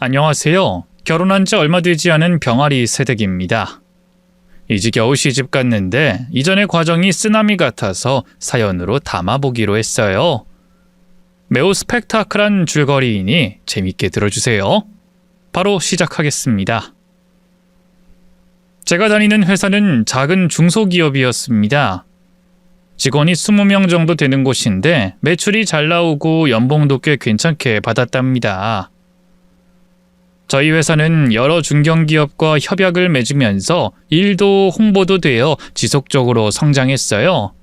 안녕하세요. 결혼한 지 얼마 되지 않은 병아리 새댁입니다. 이제 겨우 시집 갔는데 이전의 과정이 쓰나미 같아서 사연으로 담아보기로 했어요. 매우 스펙타클한 줄거리이니 재밌게 들어주세요. 바로 시작하겠습니다. 제가 다니는 회사는 작은 중소기업이었습니다. 직원이 20명 정도 되는 곳인데 매출이 잘 나오고 연봉도 꽤 괜찮게 받았답니다. 저희 회사는 여러 중견기업과 협약을 맺으면서 일도 홍보도 되어 지속적으로 성장했어요.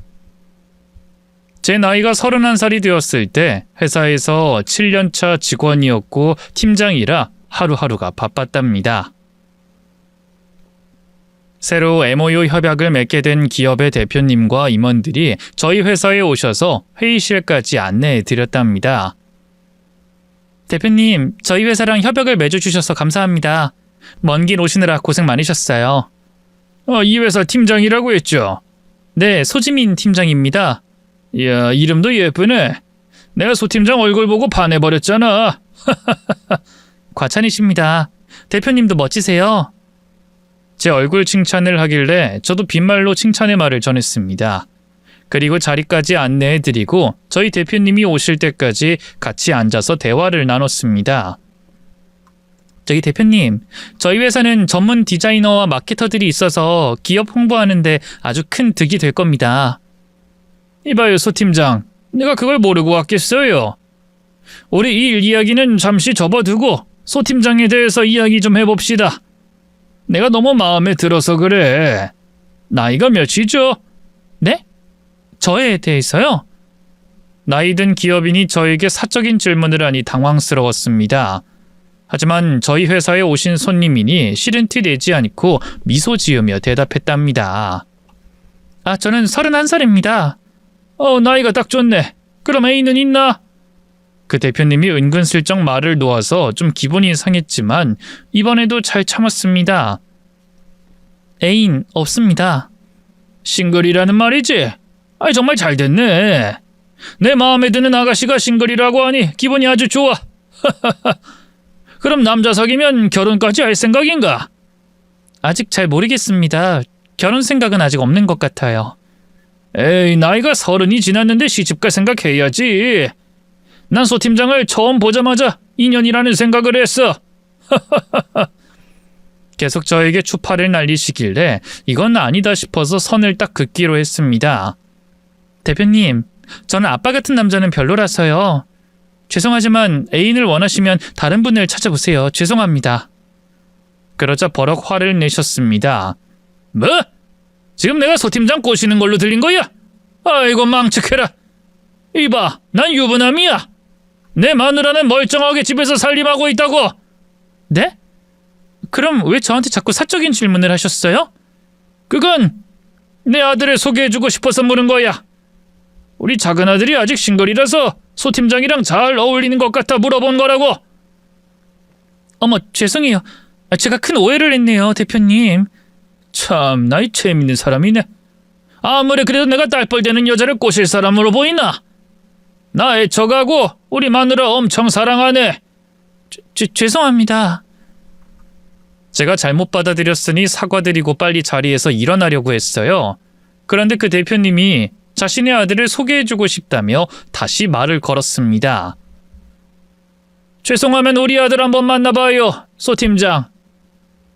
제 나이가 31살이 되었을 때 회사에서 7년차 직원이었고 팀장이라 하루하루가 바빴답니다. 새로 MOU 협약을 맺게 된 기업의 대표님과 임원들이 저희 회사에 오셔서 회의실까지 안내해 드렸답니다. 대표님, 저희 회사랑 협약을 맺어주셔서 감사합니다. 먼 길 오시느라 고생 많으셨어요. 이 회사 팀장이라고 했죠? 네, 소지민 팀장입니다. 이야, 이름도 예쁘네. 내가 소 팀장 얼굴 보고 반해버렸잖아. 과찬이십니다. 대표님도 멋지세요. 제 얼굴 칭찬을 하길래 저도 빈말로 칭찬의 말을 전했습니다. 그리고 자리까지 안내해드리고 저희 대표님이 오실 때까지 같이 앉아서 대화를 나눴습니다. 저기 대표님, 저희 회사는 전문 디자이너와 마케터들이 있어서 기업 홍보하는데 아주 큰 득이 될 겁니다. 이봐요, 소 팀장. 내가 그걸 모르고 왔겠어요. 우리 이 일 이야기는 잠시 접어두고 소 팀장에 대해서 이야기 좀 해봅시다. 내가 너무 마음에 들어서 그래. 나이가 몇이죠? 네? 저에 대해서요? 나이든 기업인이 저에게 사적인 질문을 하니 당황스러웠습니다. 하지만 저희 회사에 오신 손님이니 싫은 티 내지 않고 미소 지으며 대답했답니다. 저는 31살입니다. 나이가 딱 좋네. 그럼 애인은 있나? 그 대표님이 은근슬쩍 말을 놓아서 좀 기분이 상했지만 이번에도 잘 참았습니다. 애인 없습니다. 싱글이라는 말이지? 정말 잘 됐네. 내 마음에 드는 아가씨가 싱글이라고 하니 기분이 아주 좋아. 그럼 남자 사귀면 결혼까지 할 생각인가? 아직 잘 모르겠습니다. 결혼 생각은 아직 없는 것 같아요. 에이, 나이가 30이 지났는데 시집갈 생각해야지. 난 소 팀장을 처음 보자마자 인연이라는 생각을 했어. 계속 저에게 추파를 날리시길래 이건 아니다 싶어서 선을 딱 긋기로 했습니다. 대표님, 저는 아빠 같은 남자는 별로라서요. 죄송하지만 애인을 원하시면 다른 분을 찾아보세요. 죄송합니다. 그러자 버럭 화를 내셨습니다. 뭐? 지금 내가 소 팀장 꼬시는 걸로 들린 거야? 아이고 망측해라. 이봐, 난 유부남이야. 내 마누라는 멀쩡하게 집에서 살림하고 있다고. 네? 그럼 왜 저한테 자꾸 사적인 질문을 하셨어요? 그건 내 아들을 소개해주고 싶어서 물은 거야. 우리 작은 아들이 아직 싱글이라서 소 팀장이랑 잘 어울리는 것 같아 물어본 거라고. 어머, 죄송해요. 제가 큰 오해를 했네요, 대표님. 참, 나이 재밌는 사람이네. 아무리 그래도 내가 딸뻘되는 여자를 꼬실 사람으로 보이나? 나 애처가고 우리 마누라 엄청 사랑하네. 죄송합니다. 제가 잘못 받아들였으니 사과드리고 빨리 자리에서 일어나려고 했어요. 그런데 그 대표님이 자신의 아들을 소개해주고 싶다며 다시 말을 걸었습니다. 죄송하면 우리 아들 한번 만나봐요, 소 팀장.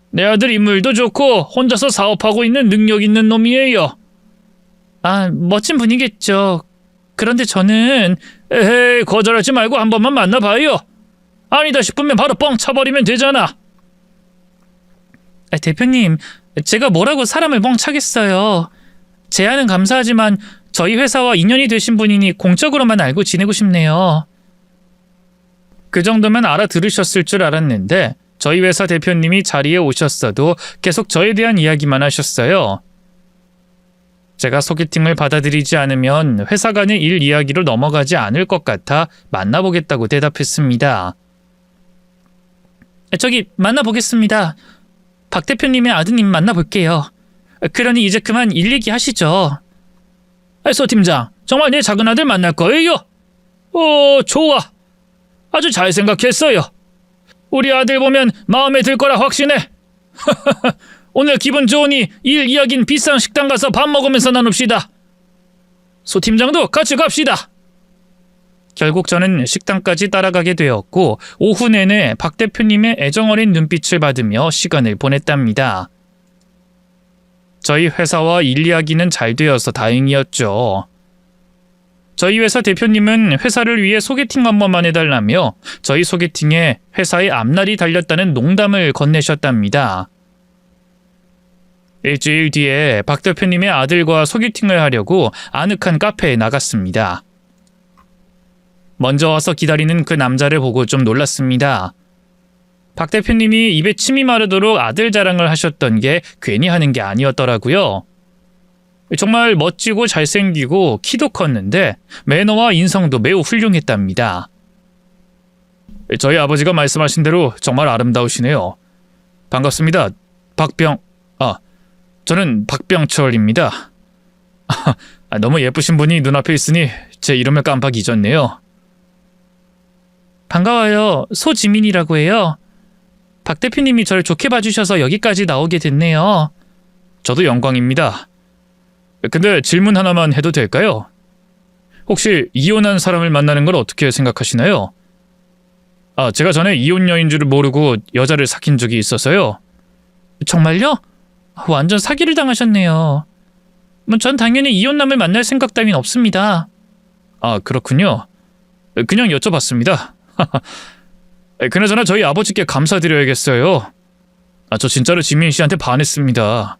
내 아들 인물도 좋고 혼자서 사업하고 있는 능력 있는 놈이에요. 멋진 분이겠죠. 그런데 저는... 에헤이, 거절하지 말고 한 번만 만나봐요. 아니다 싶으면 바로 뻥 차버리면 되잖아. 대표님, 제가 뭐라고 사람을 뻥 차겠어요. 제안은 감사하지만 저희 회사와 인연이 되신 분이니 공적으로만 알고 지내고 싶네요. 그 정도면 알아들으셨을 줄 알았는데 저희 회사 대표님이 자리에 오셨어도 계속 저에 대한 이야기만 하셨어요. 제가 소개팅을 받아들이지 않으면 회사 간의 일 이야기로 넘어가지 않을 것 같아 만나보겠다고 대답했습니다. 저기 만나보겠습니다. 박 대표님의 아드님 만나볼게요. 그러니 이제 그만 일 얘기하시죠. 소 팀장, 정말 내 작은 아들 만날 거예요? 좋아. 아주 잘 생각했어요. 우리 아들 보면 마음에 들 거라 확신해. 오늘 기분 좋으니 일 이야기는 비싼 식당 가서 밥 먹으면서 나눕시다. 소 팀장도 같이 갑시다. 결국 저는 식당까지 따라가게 되었고 오후 내내 박 대표님의 애정어린 눈빛을 받으며 시간을 보냈답니다. 저희 회사와 일 이야기는 잘 되어서 다행이었죠. 저희 회사 대표님은 회사를 위해 소개팅 한 번만 해달라며 저희 소개팅에 회사의 앞날이 달렸다는 농담을 건네셨답니다. 일주일 뒤에 박 대표님의 아들과 소개팅을 하려고 아늑한 카페에 나갔습니다. 먼저 와서 기다리는 그 남자를 보고 좀 놀랐습니다. 박 대표님이 입에 침이 마르도록 아들 자랑을 하셨던 게 괜히 하는 게 아니었더라고요. 정말 멋지고 잘생기고 키도 컸는데 매너와 인성도 매우 훌륭했답니다. 저희 아버지가 말씀하신 대로 정말 아름다우시네요. 반갑습니다. 저는 박병철입니다. 너무 예쁘신 분이 눈앞에 있으니 제 이름을 깜빡 잊었네요. 반가워요. 소지민이라고 해요. 박 대표님이 저를 좋게 봐주셔서 여기까지 나오게 됐네요. 저도 영광입니다. 근데 질문 하나만 해도 될까요? 혹시 이혼한 사람을 만나는 걸 어떻게 생각하시나요? 제가 전에 이혼녀인 줄 모르고 여자를 사귄 적이 있어서요. 정말요? 완전 사기를 당하셨네요. 전 당연히 이혼남을 만날 생각 따윈 없습니다. 그렇군요. 그냥 여쭤봤습니다. 그나저나 저희 아버지께 감사드려야겠어요. 저 진짜로 지민 씨한테 반했습니다.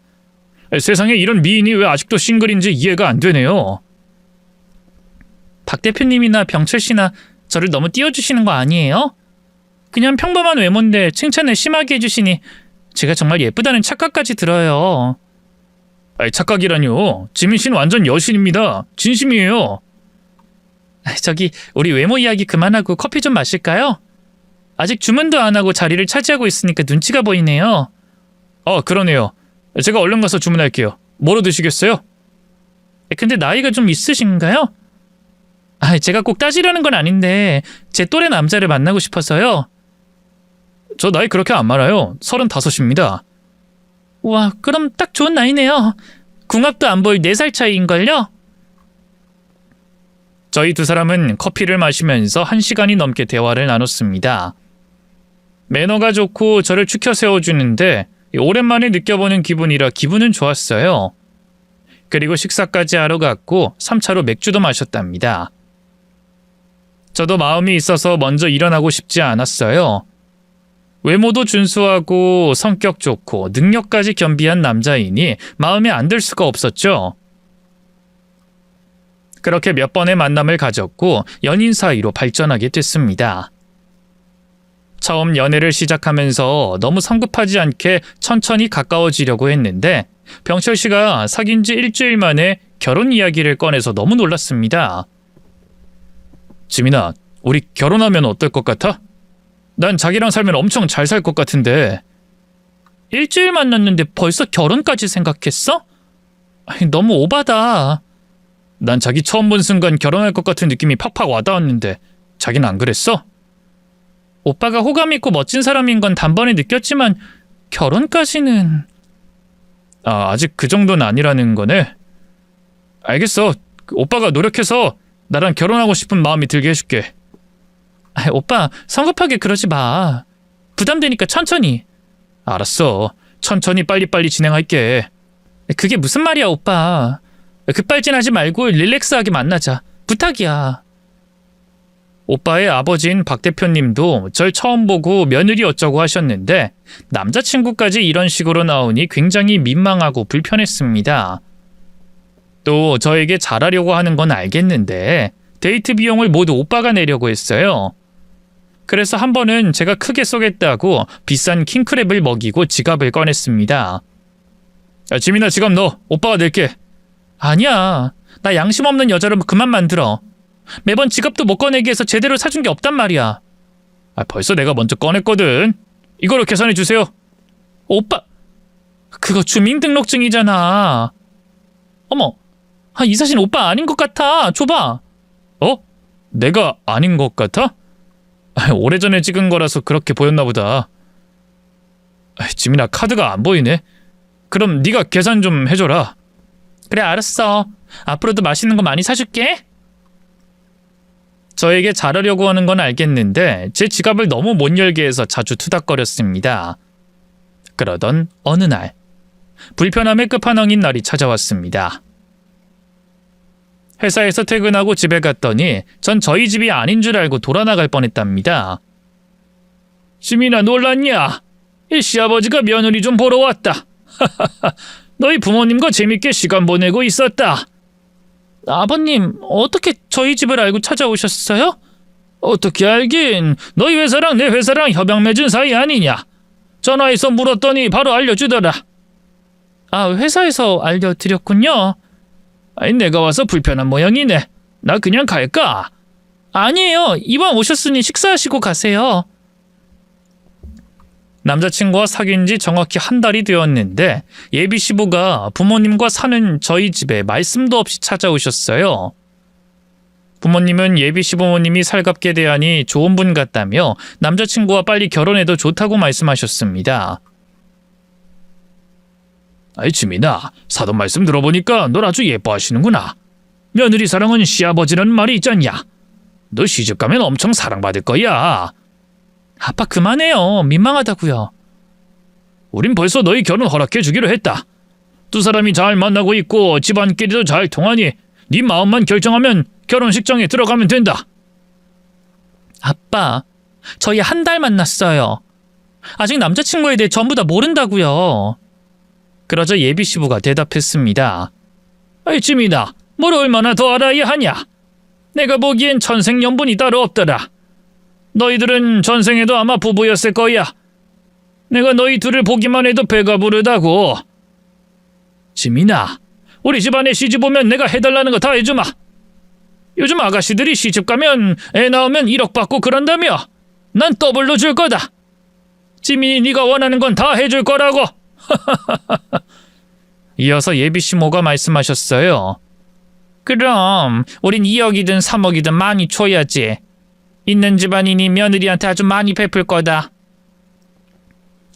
세상에 이런 미인이 왜 아직도 싱글인지 이해가 안 되네요. 박 대표님이나 병철 씨나 저를 너무 띄워주시는 거 아니에요? 그냥 평범한 외모인데 칭찬을 심하게 해주시니 제가 정말 예쁘다는 착각까지 들어요. 착각이라뇨. 지민 씨는 완전 여신입니다. 진심이에요. 저기 우리 외모 이야기 그만하고 커피 좀 마실까요? 아직 주문도 안 하고 자리를 차지하고 있으니까 눈치가 보이네요. 그러네요. 제가 얼른 가서 주문할게요. 뭐로 드시겠어요? 근데 나이가 좀 있으신가요? 제가 꼭 따지려는 건 아닌데 제 또래 남자를 만나고 싶어서요. 저 나이 그렇게 안 많아요. 35입니다. 와, 그럼 딱 좋은 나이네요. 궁합도 안 보일 4살 차이인걸요? 저희 두 사람은 커피를 마시면서 1시간이 넘게 대화를 나눴습니다. 매너가 좋고 저를 추켜 세워주는데 오랜만에 느껴보는 기분이라 기분은 좋았어요. 그리고 식사까지 하러 갔고 3차로 맥주도 마셨답니다. 저도 마음이 있어서 먼저 일어나고 싶지 않았어요. 외모도 준수하고 성격 좋고 능력까지 겸비한 남자이니 마음에 안 들 수가 없었죠. 그렇게 몇 번의 만남을 가졌고 연인 사이로 발전하게 됐습니다. 처음 연애를 시작하면서 너무 성급하지 않게 천천히 가까워지려고 했는데 병철 씨가 사귄 지 일주일 만에 결혼 이야기를 꺼내서 너무 놀랐습니다. 지민아, 우리 결혼하면 어떨 것 같아? 난 자기랑 살면 엄청 잘 살 것 같은데. 일주일 만났는데 벌써 결혼까지 생각했어? 너무 오바다. 난 자기 처음 본 순간 결혼할 것 같은 느낌이 팍팍 와닿았는데 자기는 안 그랬어? 오빠가 호감 있고 멋진 사람인 건 단번에 느꼈지만 결혼까지는... 아직 그 정도는 아니라는 거네. 알겠어. 오빠가 노력해서 나랑 결혼하고 싶은 마음이 들게 해줄게. 오빠 성급하게 그러지 마. 부담되니까 천천히. 알았어. 천천히 빨리빨리 진행할게. 그게 무슨 말이야, 오빠. 급발진하지 말고 릴렉스하게 만나자. 부탁이야. 오빠의 아버지인 박 대표님도 절 처음 보고 며느리 어쩌고 하셨는데 남자친구까지 이런 식으로 나오니 굉장히 민망하고 불편했습니다. 또 저에게 잘하려고 하는 건 알겠는데 데이트 비용을 모두 오빠가 내려고 했어요. 그래서 한 번은 제가 크게 쏘겠다고 비싼 킹크랩을 먹이고 지갑을 꺼냈습니다. 지민아, 지갑 넣어. 오빠가 낼게. 아니야. 나 양심 없는 여자로 그만 만들어. 매번 지갑도 못 꺼내게 해서 제대로 사준 게 없단 말이야. 벌써 내가 먼저 꺼냈거든. 이걸로 계산해 주세요. 오빠, 그거 주민등록증이잖아. 어머, 이 사진 오빠 아닌 것 같아. 줘봐. 내가 아닌 것 같아? 오래전에 찍은 거라서 그렇게 보였나 보다. 지민아, 카드가 안 보이네. 그럼 네가 계산 좀 해줘라. 그래, 알았어. 앞으로도 맛있는 거 많이 사줄게. 저에게 잘하려고 하는 건 알겠는데 제 지갑을 너무 못 열게 해서 자주 투닥거렸습니다. 그러던 어느 날 불편함의 끝판왕인 날이 찾아왔습니다. 회사에서 퇴근하고 집에 갔더니 전 저희 집이 아닌 줄 알고 돌아나갈 뻔했답니다. 지민아, 놀랐냐? 이 시아버지가 며느리 좀 보러 왔다. 너희 부모님과 재밌게 시간 보내고 있었다. 아버님, 어떻게 저희 집을 알고 찾아오셨어요? 어떻게 알긴, 너희 회사랑 내 회사랑 협약 맺은 사이 아니냐. 전화해서 물었더니 바로 알려주더라. 아, 회사에서 알려드렸군요. 아니, 내가 와서 불편한 모양이네. 나 그냥 갈까? 아니에요. 이왕 오셨으니 식사하시고 가세요. 남자친구와 사귄 지 정확히 한 달이 되었는데 예비 시부가 부모님과 사는 저희 집에 말씀도 없이 찾아오셨어요. 부모님은 예비 시부모님이 살갑게 대하니 좋은 분 같다며 남자친구와 빨리 결혼해도 좋다고 말씀하셨습니다. 아이, 지민아, 사돈 말씀 들어보니까 널 아주 예뻐하시는구나. 며느리 사랑은 시아버지라는 말이 있잖냐. 너 시집 가면 엄청 사랑받을 거야. 아빠 그만해요. 민망하다고요. 우린 벌써 너희 결혼 허락해 주기로 했다. 두 사람이 잘 만나고 있고 집안끼리도 잘 통하니 네 마음만 결정하면 결혼식장에 들어가면 된다. 아빠, 저희 한 달 만났어요. 아직 남자친구에 대해 전부 다 모른다고요. 그러자 예비 시부가 대답했습니다. 아이, 지민아, 뭘 얼마나 더 알아야 하냐. 내가 보기엔 천생연분이 따로 없더라. 너희들은 전생에도 아마 부부였을 거야. 내가 너희 둘을 보기만 해도 배가 부르다고. 지민아, 우리 집안에 시집 오면 내가 해달라는 거 다 해주마. 요즘 아가씨들이 시집 가면 애 낳으면 1억 받고 그런다며. 난 더블로 줄 거다. 지민이 네가 원하는 건 다 해줄 거라고. 이어서 예비 시모가 말씀하셨어요. 그럼 우린 2억이든 3억이든 많이 줘야지. 있는 집안이니 며느리한테 아주 많이 베풀 거다.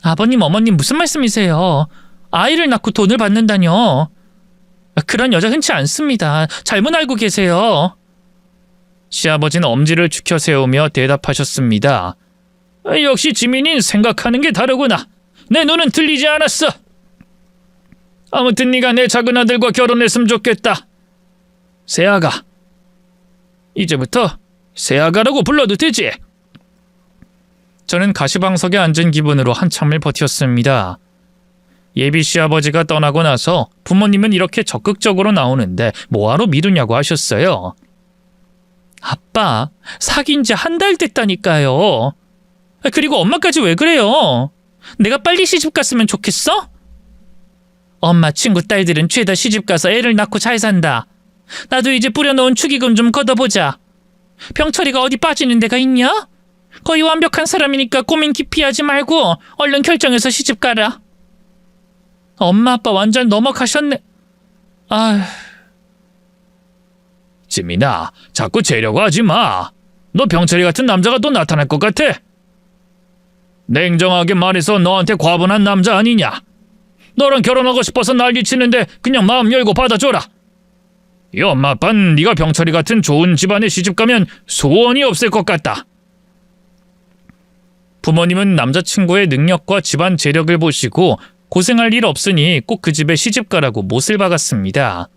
아버님, 어머님 무슨 말씀이세요? 아이를 낳고 돈을 받는다뇨. 그런 여자 흔치 않습니다. 잘못 알고 계세요. 시아버지는 엄지를 축혀 세우며 대답하셨습니다. 역시 지민이는 생각하는 게 다르구나. 내 눈은 틀리지 않았어. 아무튼 네가 내 작은 아들과 결혼했으면 좋겠다. 새아가. 이제부터 새아가라고 불러도 되지? 저는 가시방석에 앉은 기분으로 한참을 버텼습니다. 예비 시아버지가 떠나고 나서 부모님은 이렇게 적극적으로 나오는데 뭐하러 미루냐고 하셨어요. 아빠, 사귄 지 한 달 됐다니까요. 그리고 엄마까지 왜 그래요? 내가 빨리 시집 갔으면 좋겠어? 엄마 친구 딸들은 죄다 시집 가서 애를 낳고 잘 산다. 나도 이제 뿌려놓은 축의금 좀 걷어보자. 병철이가 어디 빠지는 데가 있냐? 거의 완벽한 사람이니까 고민 깊이 하지 말고 얼른 결정해서 시집 가라. 엄마 아빠 완전 넘어가셨네. 아휴. 지민아, 자꾸 재려고 하지 마. 너 병철이 같은 남자가 또 나타날 것 같아. 냉정하게 말해서 너한테 과분한 남자 아니냐. 너랑 결혼하고 싶어서 난리치는데 그냥 마음 열고 받아줘라. 이 엄마 아빠는 네가 병철이 같은 좋은 집안에 시집가면 소원이 없을 것 같다. 부모님은 남자친구의 능력과 집안 재력을 보시고 고생할 일 없으니 꼭 그 집에 시집가라고 못을 박았습니다.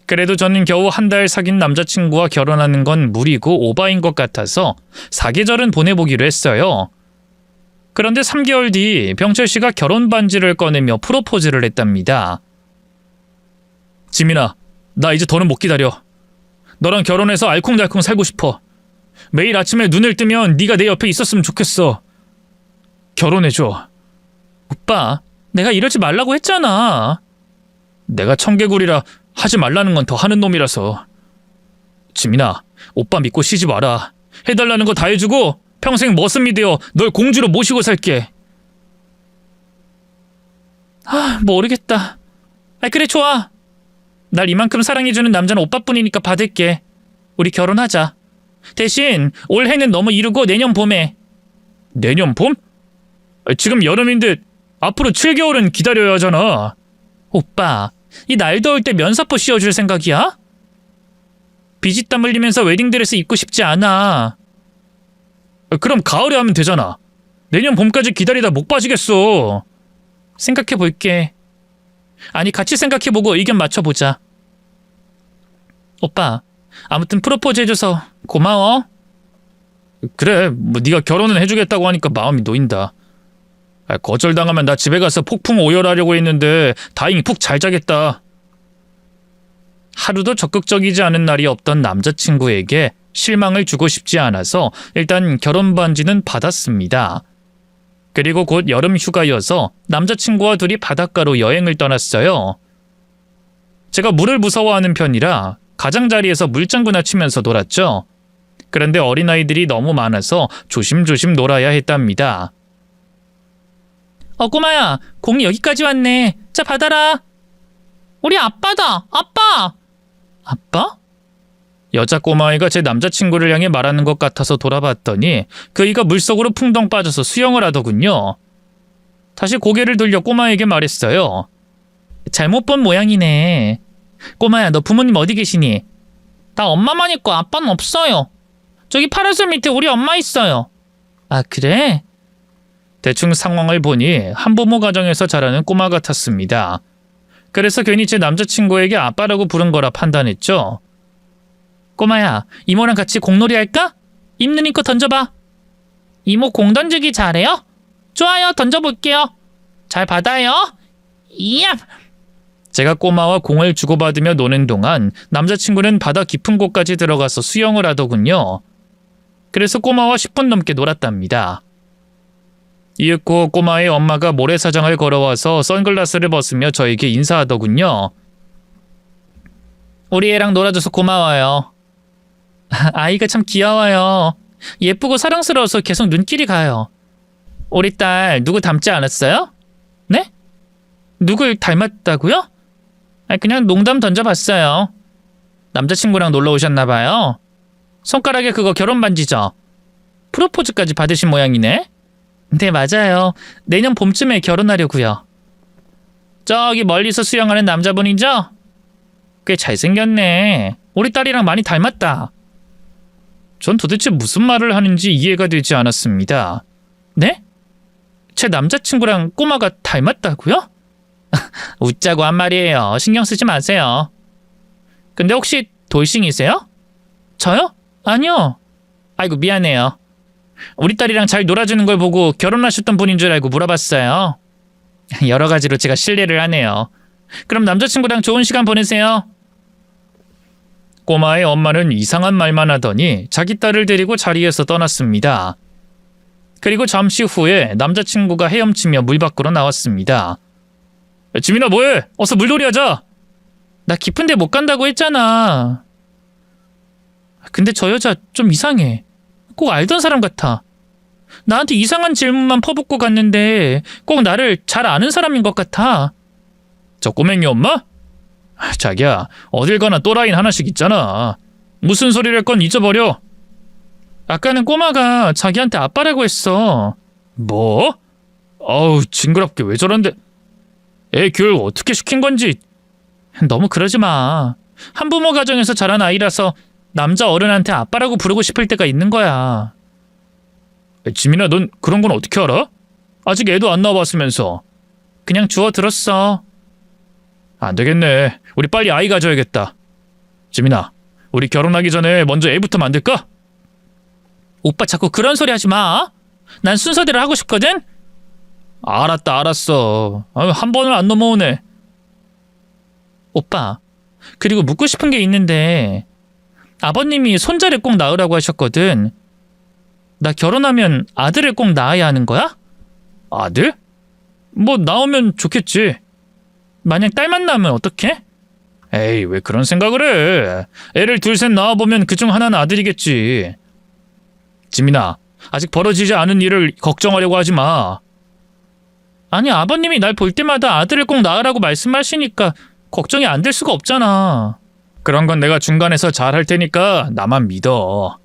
그래도 저는 겨우 한 달 사귄 남자친구와 결혼하는 건 무리고 오바인 것 같아서 사계절은 보내보기로 했어요. 그런데 3개월 뒤 병철 씨가 결혼 반지를 꺼내며 프로포즈를 했답니다. 지민아, 나 이제 더는 못 기다려. 너랑 결혼해서 알콩달콩 살고 싶어. 매일 아침에 눈을 뜨면 네가 내 옆에 있었으면 좋겠어. 결혼해줘. 오빠, 내가 이러지 말라고 했잖아. 내가 청개구리라 하지 말라는 건 더 하는 놈이라서. 지민아, 오빠 믿고 시집 와라. 해달라는 거 다 해주고 평생 머슴이 되어 널 공주로 모시고 살게. 모르겠다. 그래, 좋아. 날 이만큼 사랑해주는 남자는 오빠뿐이니까 받을게. 우리 결혼하자. 대신 올해는 너무 이르고 내년 봄에. 내년 봄? 지금 여름인데 앞으로 7개월은 기다려야 하잖아. 오빠, 이 날 더울 때 면사포 씌워줄 생각이야? 비지땀 흘리면서 웨딩드레스 입고 싶지 않아. 그럼 가을에 하면 되잖아. 내년 봄까지 기다리다 목 빠지겠어. 생각해볼게. 아니, 같이 생각해보고 의견 맞춰보자. 오빠, 아무튼 프로포즈 해줘서 고마워. 그래, 뭐 네가 결혼은 해주겠다고 하니까 마음이 놓인다. 거절당하면 나 집에 가서 폭풍 오열하려고 했는데 다행히 푹 잘 자겠다. 하루도 적극적이지 않은 날이 없던 남자친구에게 실망을 주고 싶지 않아서 일단 결혼 반지는 받았습니다. 그리고 곧 여름 휴가여서 남자친구와 둘이 바닷가로 여행을 떠났어요. 제가 물을 무서워하는 편이라 가장자리에서 물장구나 치면서 놀았죠. 그런데 어린아이들이 너무 많아서 조심조심 놀아야 했답니다. 꼬마야, 공이 여기까지 왔네. 자, 받아라. 우리 아빠다. 아빠! 아빠? 여자 꼬마아이가 제 남자친구를 향해 말하는 것 같아서 돌아봤더니 그이가 물속으로 풍덩 빠져서 수영을 하더군요. 다시 고개를 돌려 꼬마에게 말했어요. 잘못 본 모양이네. 꼬마야, 너 부모님 어디 계시니? 나 엄마만 있고 아빠는 없어요. 저기 파라솔 밑에 우리 엄마 있어요. 아, 그래? 대충 상황을 보니 한부모 가정에서 자라는 꼬마 같았습니다. 그래서 괜히 제 남자친구에게 아빠라고 부른 거라 판단했죠. 꼬마야, 이모랑 같이 공놀이 할까? 입는 거 던져봐. 이모 공 던지기 잘해요? 좋아요, 던져볼게요. 잘 받아요. 이야! 제가 꼬마와 공을 주고받으며 노는 동안 남자친구는 바다 깊은 곳까지 들어가서 수영을 하더군요. 그래서 꼬마와 10분 넘게 놀았답니다. 이윽고 꼬마의 엄마가 모래사장을 걸어와서 선글라스를 벗으며 저에게 인사하더군요. 우리 애랑 놀아줘서 고마워요. 아이가 참 귀여워요. 예쁘고 사랑스러워서 계속 눈길이 가요. 우리 딸 누구 닮지 않았어요? 네? 누굴 닮았다고요? 그냥 농담 던져봤어요. 남자친구랑 놀러 오셨나봐요. 손가락에 그거 결혼 반지죠? 프로포즈까지 받으신 모양이네? 네, 맞아요. 내년 봄쯤에 결혼하려고요. 저기 멀리서 수영하는 남자분이죠? 꽤 잘생겼네. 우리 딸이랑 많이 닮았다. 전 도대체 무슨 말을 하는지 이해가 되지 않았습니다. 네? 제 남자친구랑 꼬마가 닮았다고요? 웃자고 한 말이에요. 신경 쓰지 마세요. 근데 혹시 돌싱이세요? 저요? 아니요. 아이고, 미안해요. 우리 딸이랑 잘 놀아주는 걸 보고 결혼하셨던 분인 줄 알고 물어봤어요. 여러 가지로 제가 실례를 하네요. 그럼 남자친구랑 좋은 시간 보내세요. 꼬마의 엄마는 이상한 말만 하더니 자기 딸을 데리고 자리에서 떠났습니다. 그리고 잠시 후에 남자친구가 헤엄치며 물 밖으로 나왔습니다. 지민아, 뭐해? 어서 물놀이 하자. 나 깊은데 못 간다고 했잖아. 근데 저 여자 좀 이상해. 꼭 알던 사람 같아. 나한테 이상한 질문만 퍼붓고 갔는데 꼭 나를 잘 아는 사람인 것 같아. 저 꼬맹이 엄마? 자기야, 어딜 가나 또라이는 하나씩 있잖아. 무슨 소리를 할 건 잊어버려. 아까는 꼬마가 자기한테 아빠라고 했어. 뭐? 아우, 징그럽게 왜 저런데. 애 교육 어떻게 시킨 건지. 너무 그러지 마. 한부모 가정에서 자란 아이라서 남자 어른한테 아빠라고 부르고 싶을 때가 있는 거야. 지민아, 넌 그런 건 어떻게 알아? 아직 애도 안 낳아봤으면서. 그냥 주워 들었어. 안 되겠네. 우리 빨리 아이 가져야겠다. 지민아, 우리 결혼하기 전에 먼저 애부터 만들까? 오빠 자꾸 그런 소리 하지 마. 난 순서대로 하고 싶거든. 알았다, 알았어. 한 번을 안 넘어오네. 오빠, 그리고 묻고 싶은 게 있는데 아버님이 손자를 꼭 낳으라고 하셨거든. 나 결혼하면 아들을 꼭 낳아야 하는 거야? 아들? 뭐 낳으면 좋겠지. 만약 딸만 낳으면 어떡해? 에이, 왜 그런 생각을 해. 애를 둘셋 낳아보면 그중 하나는 아들이겠지. 지민아, 아직 벌어지지 않은 일을 걱정하려고 하지 마. 아니, 아버님이 날 볼 때마다 아들을 꼭 낳으라고 말씀하시니까 걱정이 안 될 수가 없잖아. 그런 건 내가 중간에서 잘 할 테니까 나만 믿어.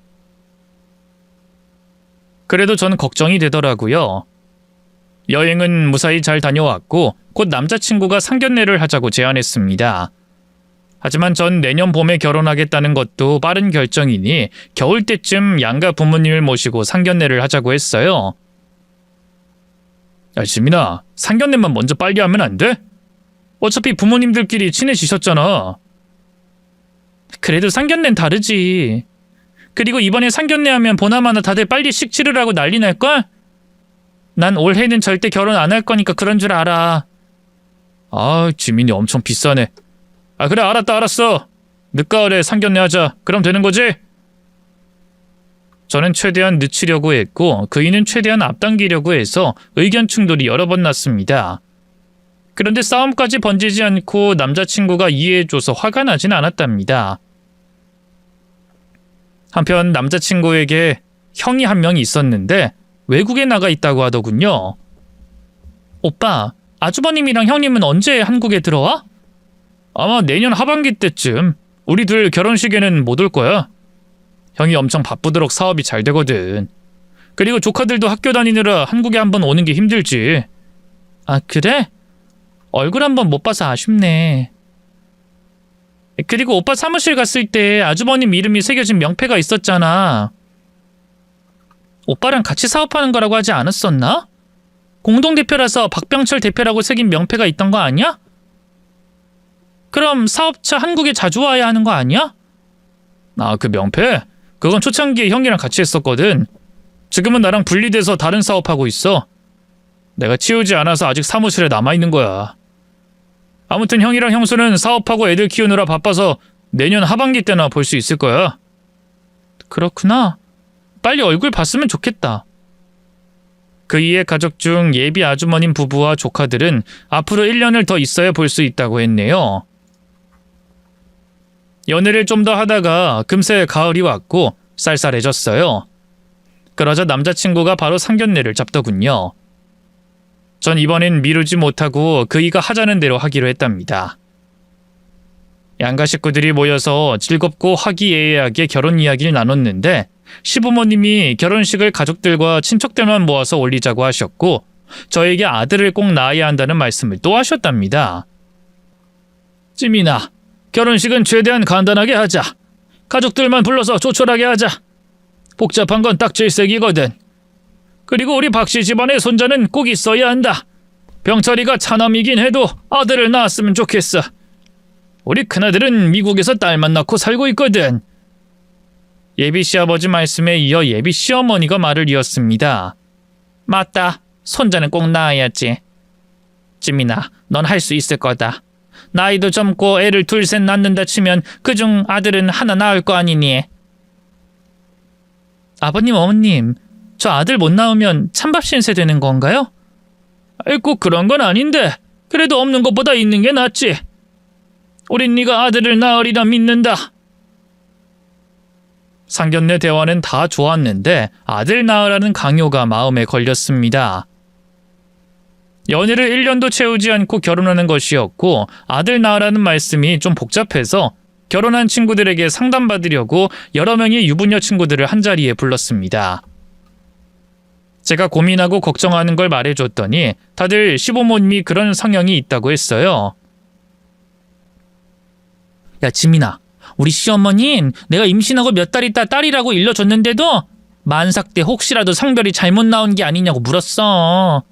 그래도 전 걱정이 되더라고요. 여행은 무사히 잘 다녀왔고 곧 남자친구가 상견례를 하자고 제안했습니다. 하지만 전 내년 봄에 결혼하겠다는 것도 빠른 결정이니 겨울 때쯤 양가 부모님을 모시고 상견례를 하자고 했어요. 야, 지민아, 상견례만 먼저 빨리 하면 안 돼? 어차피 부모님들끼리 친해지셨잖아. 그래도 상견례는 다르지. 그리고 이번에 상견례 하면 보나마나 다들 빨리 식 치르라고 난리 날걸? 난 올해는 절대 결혼 안 할 거니까 그런 줄 알아. 아, 지민이 엄청 비싸네. 아, 그래, 알았어. 늦가을에 상견례 하자. 그럼 되는 거지? 저는 최대한 늦추려고 했고 그이는 최대한 앞당기려고 해서 의견 충돌이 여러 번 났습니다. 그런데 싸움까지 번지지 않고 남자친구가 이해해줘서 화가 나진 않았답니다. 한편 남자친구에게 형이 한 명이 있었는데 외국에 나가 있다고 하더군요. 오빠, 아주버님이랑 형님은 언제 한국에 들어와? 아마 내년 하반기 때쯤. 우리 둘 결혼식에는 못 올 거야. 형이 엄청 바쁘도록 사업이 잘 되거든. 그리고 조카들도 학교 다니느라 한국에 한번 오는 게 힘들지. 아, 그래? 얼굴 한번 못 봐서 아쉽네. 그리고 오빠 사무실 갔을 때 아주버님 이름이 새겨진 명패가 있었잖아. 오빠랑 같이 사업하는 거라고 하지 않았었나? 공동대표라서 박병철 대표라고 새긴 명패가 있던 거 아니야? 그럼 사업차 한국에 자주 와야 하는 거 아니야? 아, 그 명패? 그건 초창기에 형이랑 같이 했었거든. 지금은 나랑 분리돼서 다른 사업하고 있어. 내가 치우지 않아서 아직 사무실에 남아있는 거야. 아무튼 형이랑 형수는 사업하고 애들 키우느라 바빠서 내년 하반기 때나 볼 수 있을 거야. 그렇구나. 빨리 얼굴 봤으면 좋겠다. 그이의 가족 중 예비 아주머님 부부와 조카들은 앞으로 1년을 더 있어야 볼 수 있다고 했네요. 연애를 좀 더 하다가 금세 가을이 왔고 쌀쌀해졌어요. 그러자 남자친구가 바로 상견례를 잡더군요. 전 이번엔 미루지 못하고 그이가 하자는 대로 하기로 했답니다. 양가 식구들이 모여서 즐겁고 화기애애하게 결혼 이야기를 나눴는데 시부모님이 결혼식을 가족들과 친척들만 모아서 올리자고 하셨고 저에게 아들을 꼭 낳아야 한다는 말씀을 또 하셨답니다. 찌민아, 결혼식은 최대한 간단하게 하자. 가족들만 불러서 조촐하게 하자. 복잡한 건 딱 질색이거든. 그리고 우리 박씨 집안의 손자는 꼭 있어야 한다. 병철이가 차남이긴 해도 아들을 낳았으면 좋겠어. 우리 큰아들은 미국에서 딸만 낳고 살고 있거든. 예비 시아버지 말씀에 이어 예비 시어머니가 말을 이었습니다. 맞다. 손자는 꼭 낳아야지. 찌민아, 넌 할 수 있을 거다. 나이도 젊고 애를 둘셋 낳는다 치면 그중 아들은 하나 낳을 거 아니니. 아버님, 어머님, 저 아들 못 낳으면 찬밥 신세 되는 건가요? 꼭 그런 건 아닌데 그래도 없는 것보다 있는 게 낫지. 우린 네가 아들을 낳으리라 믿는다. 상견례 대화는 다 좋았는데 아들 낳으라는 강요가 마음에 걸렸습니다. 연애를 1년도 채우지 않고 결혼하는 것이었고 아들 낳으라는 말씀이 좀 복잡해서 결혼한 친구들에게 상담받으려고 여러 명의 유부녀 친구들을 한자리에 불렀습니다. 제가 고민하고 걱정하는 걸 말해줬더니 다들 시부모님이 그런 성향이 있다고 했어요. 야, 지민아, 우리 시어머니는 내가 임신하고 몇 달 있다 딸이라고 일러줬는데도 만삭 때 혹시라도 성별이 잘못 나온 게 아니냐고 물었어.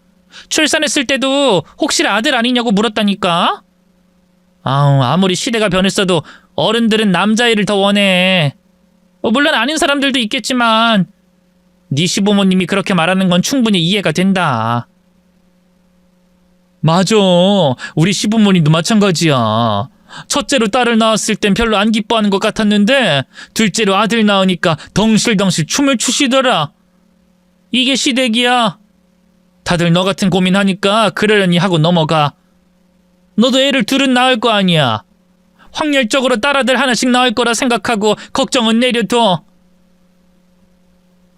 출산했을 때도 혹시 아들 아니냐고 물었다니까. 아무리 시대가 변했어도 어른들은 남자애를 더 원해. 물론 아닌 사람들도 있겠지만 네 시부모님이 그렇게 말하는 건 충분히 이해가 된다. 맞아. 우리 시부모님도 마찬가지야. 첫째로 딸을 낳았을 땐 별로 안 기뻐하는 것 같았는데 둘째로 아들 낳으니까 덩실덩실 춤을 추시더라. 이게 시댁이야. 다들 너 같은 고민하니까 그러려니 하고 넘어가. 너도 애를 둘은 낳을 거 아니야. 확률적으로 딸아들 하나씩 낳을 거라 생각하고 걱정은 내려둬.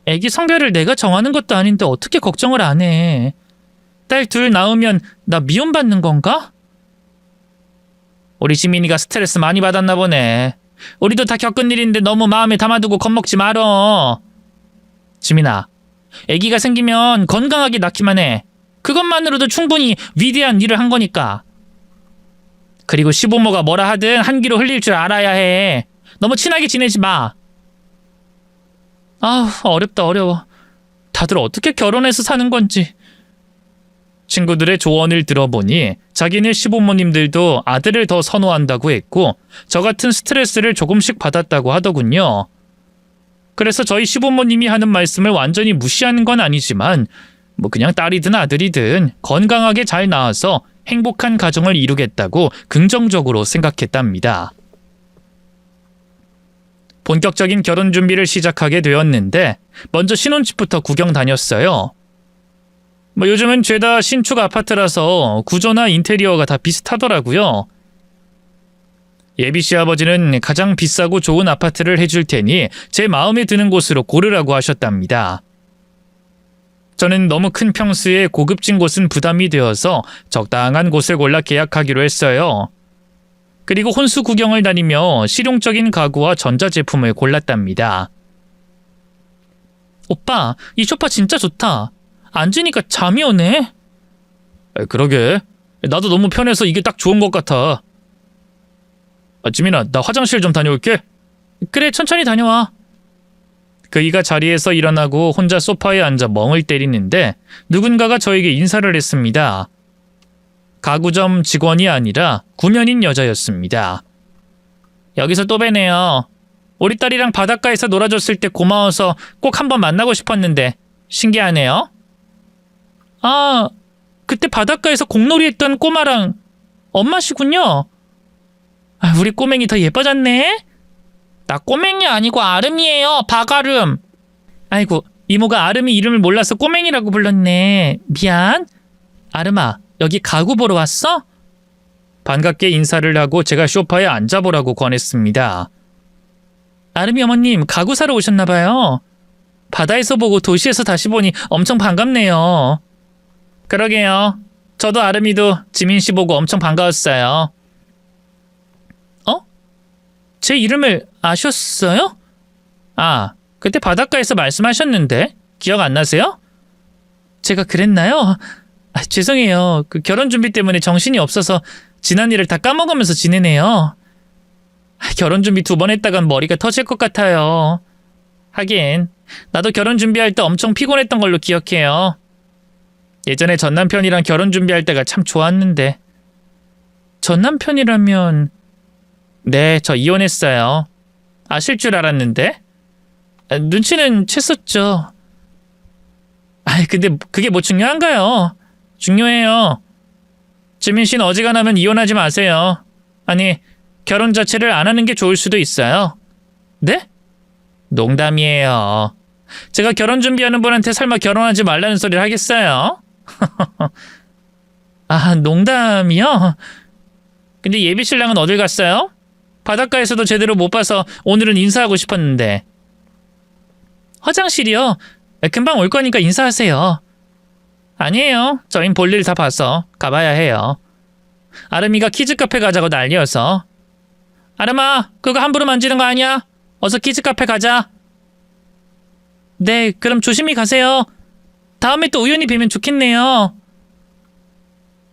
애기 성별을 내가 정하는 것도 아닌데 어떻게 걱정을 안 해. 딸 둘 낳으면 나 미움받는 건가? 우리 지민이가 스트레스 많이 받았나 보네. 우리도 다 겪은 일인데 너무 마음에 담아두고 겁먹지 말어. 지민아, 아기가 생기면 건강하게 낳기만 해. 그것만으로도 충분히 위대한 일을 한 거니까. 그리고 시부모가 뭐라 하든 한기로 흘릴 줄 알아야 해. 너무 친하게 지내지 마. 아, 어렵다 어려워. 다들 어떻게 결혼해서 사는 건지. 친구들의 조언을 들어보니 자기네 시부모님들도 아들을 더 선호한다고 했고 저 같은 스트레스를 조금씩 받았다고 하더군요. 그래서 저희 시부모님이 하는 말씀을 완전히 무시하는 건 아니지만 뭐 그냥 딸이든 아들이든 건강하게 잘 낳아서 행복한 가정을 이루겠다고 긍정적으로 생각했답니다. 본격적인 결혼 준비를 시작하게 되었는데 먼저 신혼집부터 구경 다녔어요. 뭐 요즘은 죄다 신축 아파트라서 구조나 인테리어가 다 비슷하더라고요. 예비 시아버지는 가장 비싸고 좋은 아파트를 해줄 테니 제 마음에 드는 곳으로 고르라고 하셨답니다. 저는 너무 큰 평수에 고급진 곳은 부담이 되어서 적당한 곳을 골라 계약하기로 했어요. 그리고 혼수 구경을 다니며 실용적인 가구와 전자제품을 골랐답니다. 오빠, 이 소파 진짜 좋다. 앉으니까 잠이 오네. 그러게. 나도 너무 편해서 이게 딱 좋은 것 같아. 지민아, 나 화장실 좀 다녀올게. 그래, 천천히 다녀와. 그이가 자리에서 일어나고 혼자 소파에 앉아 멍을 때리는데 누군가가 저에게 인사를 했습니다. 가구점 직원이 아니라 구면인 여자였습니다. 여기서 또 뵈네요. 우리 딸이랑 바닷가에서 놀아줬을 때 고마워서 꼭 한번 만나고 싶었는데 신기하네요. 아, 그때 바닷가에서 공놀이 했던 꼬마랑 엄마시군요. 아, 우리 꼬맹이 더 예뻐졌네. 나 꼬맹이 아니고 아름이에요. 박아름. 아이고, 이모가 아름이 이름을 몰라서 꼬맹이라고 불렀네. 미안. 아름아, 여기 가구 보러 왔어? 반갑게 인사를 하고 제가 소파에 앉아보라고 권했습니다. 아름이 어머님, 가구 사러 오셨나 봐요. 바다에서 보고 도시에서 다시 보니 엄청 반갑네요. 그러게요. 저도 아름이도 지민 씨 보고 엄청 반가웠어요. 제 이름을 아셨어요? 아, 그때 바닷가에서 말씀하셨는데 기억 안 나세요? 제가 그랬나요? 아, 죄송해요. 그 결혼 준비 때문에 정신이 없어서 지난 일을 다 까먹으면서 지내네요. 결혼 준비 2번 했다간 머리가 터질 것 같아요. 하긴 나도 결혼 준비할 때 엄청 피곤했던 걸로 기억해요. 예전에 전 남편이랑 결혼 준비할 때가 참 좋았는데. 전 남편이라면... 네, 저 이혼했어요. 아실 줄 알았는데. 눈치는 챘었죠. 아이, 근데 그게 뭐 중요한가요? 중요해요. 지민 씨는 어지간하면 이혼하지 마세요. 아니, 결혼 자체를 안 하는 게 좋을 수도 있어요. 네? 농담이에요. 제가 결혼 준비하는 분한테 설마 결혼하지 말라는 소리를 하겠어요? 아, 농담이요? 근데 예비 신랑은 어딜 갔어요? 바닷가에서도 제대로 못 봐서 오늘은 인사하고 싶었는데. 화장실이요? 금방 올 거니까 인사하세요. 아니에요. 저흰 볼일 다 봐서 가봐야 해요. 아름이가 키즈카페 가자고 난리여서. 아름아, 그거 함부로 만지는 거 아니야? 어서 키즈카페 가자. 네, 그럼 조심히 가세요. 다음에 또 우연히 뵈면 좋겠네요.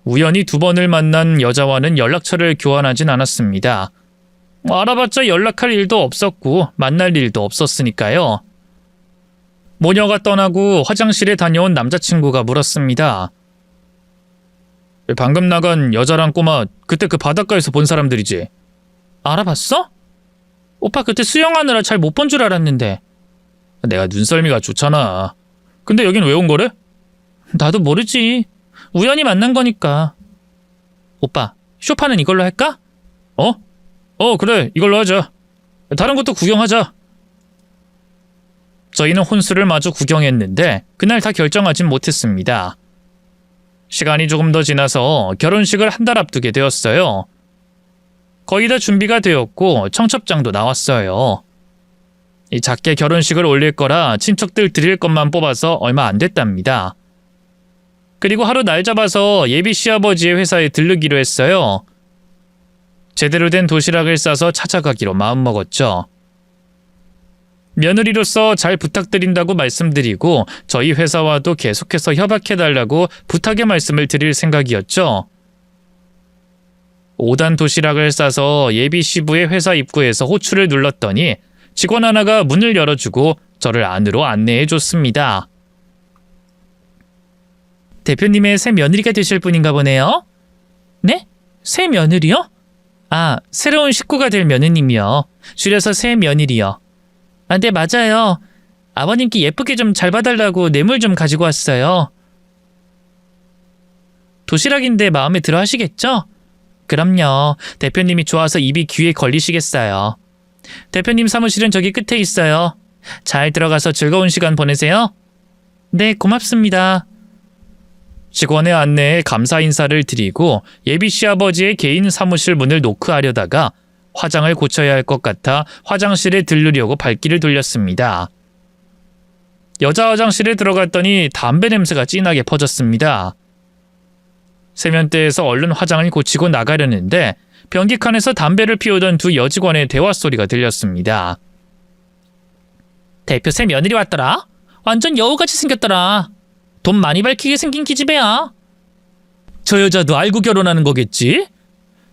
우연히 2번을 만난 여자와는 연락처를 교환하진 않았습니다. 알아봤자 연락할 일도 없었고 만날 일도 없었으니까요. 모녀가 떠나고 화장실에 다녀온 남자친구가 물었습니다. 방금 나간 여자랑 꼬마 그때 그 바닷가에서 본 사람들이지? 알아봤어? 오빠 그때 수영하느라 잘 못 본 줄 알았는데. 내가 눈썰미가 좋잖아. 근데 여긴 왜 온 거래? 나도 모르지. 우연히 만난 거니까. 오빠, 쇼파는 이걸로 할까? 그래, 이걸로 하자. 다른 것도 구경하자. 저희는 혼수를 마주 구경했는데 그날 다 결정하진 못했습니다. 시간이 조금 더 지나서 결혼식을 한 달 앞두게 되었어요. 거의 다 준비가 되었고 청첩장도 나왔어요. 이 작게 결혼식을 올릴 거라 친척들 드릴 것만 뽑아서 얼마 안 됐답니다. 그리고 하루 날 잡아서 예비 시아버지의 회사에 들르기로 했어요. 제대로 된 도시락을 싸서 찾아가기로 마음먹었죠. 며느리로서 잘 부탁드린다고 말씀드리고 저희 회사와도 계속해서 협약해달라고 부탁의 말씀을 드릴 생각이었죠. 5단 도시락을 싸서 예비 시부의 회사 입구에서 호출을 눌렀더니 직원 하나가 문을 열어주고 저를 안으로 안내해줬습니다. 대표님의 새 며느리가 되실 분인가 보네요. 네? 새 며느리요? 아, 새로운 식구가 될 며느님이요. 줄여서 새 며느리요. 아, 네, 맞아요. 아버님께 예쁘게 좀 잘 봐달라고 뇌물 좀 가지고 왔어요. 도시락인데 마음에 들어 하시겠죠? 그럼요. 대표님이 좋아서 입이 귀에 걸리시겠어요. 대표님 사무실은 저기 끝에 있어요. 잘 들어가서 즐거운 시간 보내세요. 네, 고맙습니다. 직원의 안내에 감사 인사를 드리고 예비 시아버지의 개인 사무실 문을 노크하려다가 화장을 고쳐야 할 것 같아 화장실에 들르려고 발길을 돌렸습니다. 여자 화장실에 들어갔더니 담배 냄새가 진하게 퍼졌습니다. 세면대에서 얼른 화장을 고치고 나가려는데 변기칸에서 담배를 피우던 두 여직원의 대화 소리가 들렸습니다. 대표 새 며느리 왔더라. 완전 여우같이 생겼더라. 돈 많이 밝히게 생긴 기집애야. 저 여자도 알고 결혼하는 거겠지?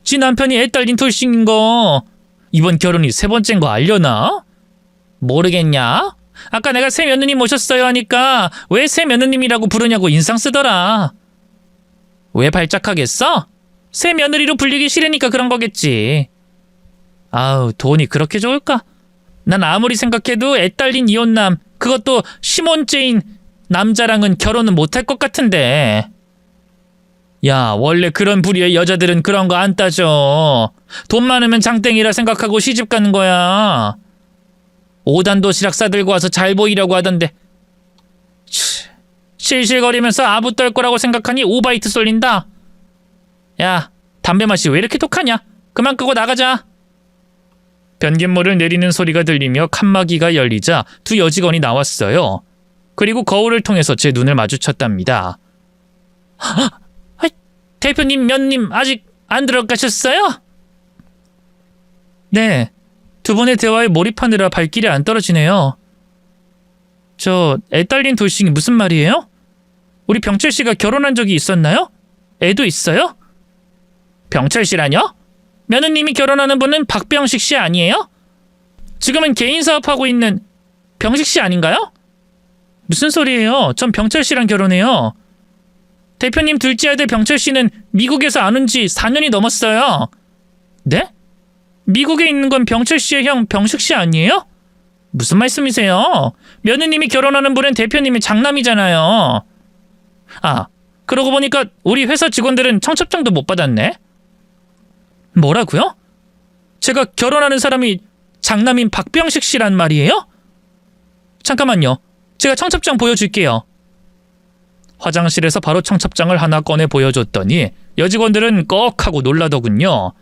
지 남편이 애 딸린 돌싱인 거 이번 결혼이 세 번째인 거 알려나? 모르겠냐? 아까 내가 새 며느님 모셨어요 하니까 왜 새 며느님이라고 부르냐고 인상 쓰더라. 왜 발작하겠어? 새 며느리로 불리기 싫으니까 그런 거겠지. 아우, 돈이 그렇게 좋을까? 난 아무리 생각해도 애 딸린 이혼남, 그것도 시몬째인 남자랑은 결혼은 못할 것 같은데. 야, 원래 그런 부류의 여자들은 그런 거 안 따져. 돈 많으면 장땡이라 생각하고 시집 가는 거야. 5단 도시락 싸들고 와서 잘 보이려고 하던데. 실실거리면서 아부 떨 거라고 생각하니 오바이트 쏠린다. 야, 담배 맛이 왜 이렇게 독하냐? 그만 끄고 나가자. 변기물을 내리는 소리가 들리며 칸막이가 열리자 두 여직원이 나왔어요. 그리고 거울을 통해서 제 눈을 마주쳤답니다. 대표님, 며느님 아직 안 들어가셨어요? 네, 두 분의 대화에 몰입하느라 발길이 안 떨어지네요. 저 애 딸린 돌싱이 무슨 말이에요? 우리 병철 씨가 결혼한 적이 있었나요? 애도 있어요? 병철 씨라뇨? 며느님이 결혼하는 분은 박병식 씨 아니에요? 지금은 개인 사업하고 있는 병식 씨 아닌가요? 무슨 소리예요? 전 병철 씨랑 결혼해요. 대표님 둘째 아들 병철 씨는 미국에서 안 온 지 4년이 넘었어요. 네? 미국에 있는 건 병철 씨의 형 병식 씨 아니에요? 무슨 말씀이세요? 며느님이 결혼하는 분은 대표님의 장남이잖아요. 아, 그러고 보니까 우리 회사 직원들은 청첩장도 못 받았네. 뭐라고요? 제가 결혼하는 사람이 장남인 박병식 씨란 말이에요? 잠깐만요. 제가 청첩장 보여줄게요. 화장실에서 바로 청첩장을 하나 꺼내 보여줬더니 여직원들은 꺽하고 놀라더군요.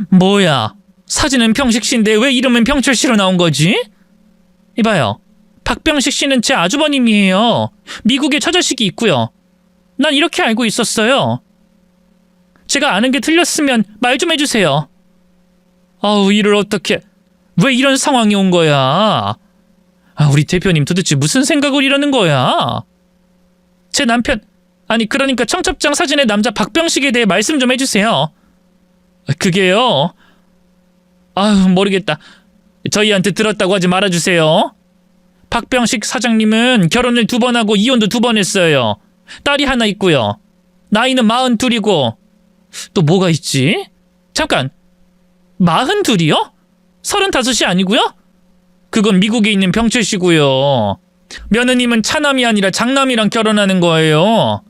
뭐야, 사진은 병식 씨인데 왜 이름은 병철 씨로 나온 거지? 이봐요, 박병식 씨는 제 아주버님이에요. 미국에 처자식이 있고요. 난 이렇게 알고 있었어요. 제가 아는 게 틀렸으면 말 좀 해주세요. 아우, 이를 어떻게, 왜 이런 상황이 온 거야? 아, 우리 대표님 도대체 무슨 생각을 이러는 거야? 제 남편, 아니 그러니까 청첩장 사진의 남자 박병식에 대해 말씀 좀 해주세요. 그게요? 아유, 모르겠다. 저희한테 들었다고 하지 말아주세요. 박병식 사장님은 결혼을 2번 하고 이혼도 2번 했어요. 딸이 하나 있고요. 나이는 42이고 또 뭐가 있지? 잠깐, 42이요? 35이 아니고요? 그건 미국에 있는 병철 씨고요. 며느님은 차남이 아니라 장남이랑 결혼하는 거예요.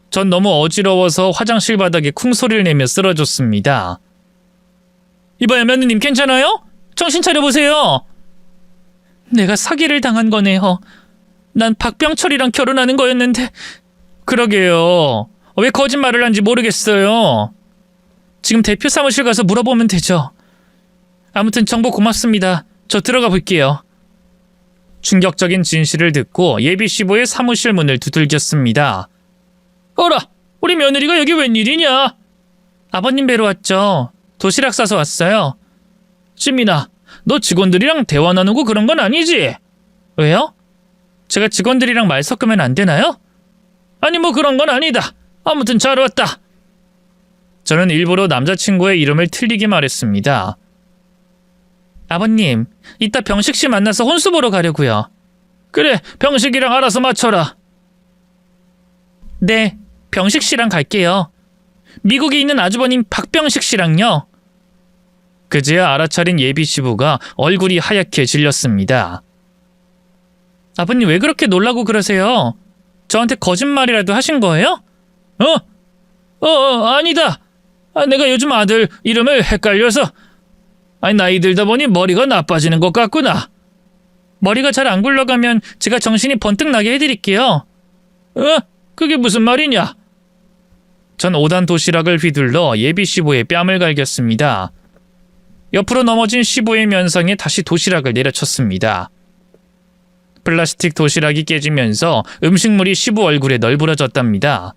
전 너무 어지러워서 화장실 바닥에 쿵소리를 내며 쓰러졌습니다. 이봐요, 며느님 괜찮아요? 정신 차려보세요. 내가 사기를 당한 거네요. 난 박병철이랑 결혼하는 거였는데. 그러게요. 왜 거짓말을 한지 모르겠어요. 지금 대표 사무실 가서 물어보면 되죠. 아무튼 정보 고맙습니다. 저 들어가 볼게요. 충격적인 진실을 듣고 예비 시부의 사무실 문을 두들겼습니다. 어라, 우리 며느리가 여기 웬일이냐? 아버님 뵈러 왔죠. 도시락 싸서 왔어요. 지민아, 너 직원들이랑 대화 나누고 그런 건 아니지? 왜요? 제가 직원들이랑 말 섞으면 안 되나요? 아니 뭐 그런 건 아니다. 아무튼 잘 왔다. 저는 일부러 남자친구의 이름을 틀리게 말했습니다. 아버님, 이따 병식 씨 만나서 혼수 보러 가려고요. 그래, 병식이랑 알아서 맞춰라. 네, 병식 씨랑 갈게요. 미국에 있는 아주버님 박병식 씨랑요. 그제야 알아차린 예비 시부가 얼굴이 하얗게 질렸습니다. 아버님 왜 그렇게 놀라고 그러세요? 저한테 거짓말이라도 하신 거예요? 아니다. 내가 요즘 아들 이름을 헷갈려서. 나이 들다 보니 머리가 나빠지는 것 같구나. 머리가 잘 안 굴러가면 제가 정신이 번뜩 나게 해드릴게요. 그게 무슨 말이냐? 전 5단 도시락을 휘둘러 예비 시부의 뺨을 갈겼습니다. 옆으로 넘어진 시부의 면상에 다시 도시락을 내려쳤습니다. 플라스틱 도시락이 깨지면서 음식물이 시부 얼굴에 널브러졌답니다.